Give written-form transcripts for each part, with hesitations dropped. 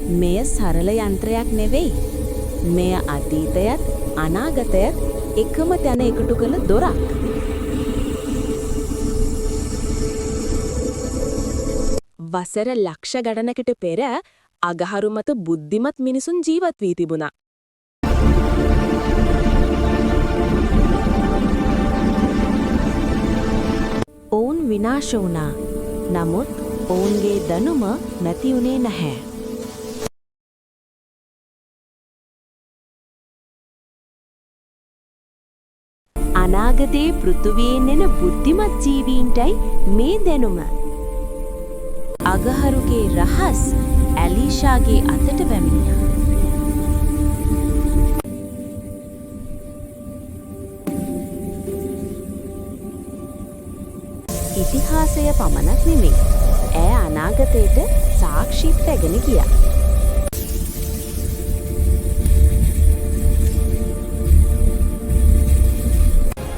මෙය සරල යන්ත්‍රයක් නෙවෙයි. මෙය අතීතයත් අනාගතයත් එකම තැන එකතු කළ දොරක්. වසර ලක්ෂ ගණනකට පෙර අගහරු මත බුද්ධිමත් මිනිසුන් ජීවත් වී තිබුණා. ඔවුන් විනාශ වුණා. නමුත් ඔවුන්ගේ දැනුම නැති වුණේ නැහැ. අනාගතයේ පෘථුවියෙන් එන බුද්ධිමත් ජීවීන්ටයි මේ දැනුම. අගහරුගේ රහස් ඇලීෂාගේ අතට පැමිණියා. ඉතිහාසය පමණක් නෙමෙයි. ඇය අනාගතයට සාක්ෂිත් පැගෙන ගියා.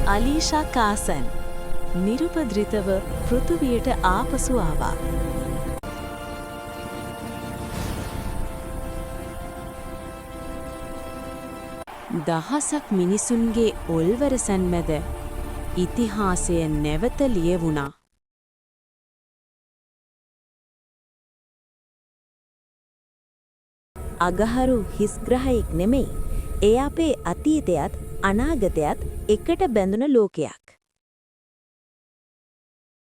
අලීෂා කාසන් නිරුපද්‍රිතව පෘථුවියට ආපසු ආවා. දහසක් මිනිසුන්ගේ ඔල්වරසන් මැද ඉතිහාසය නැවත ලියවුණා. අගහරු හිස්ග්‍රහයෙක් නෙමෙයි. එය අපේ අතීතයත් අනාගතයත් එකට බැඳුන ලෝකයක්.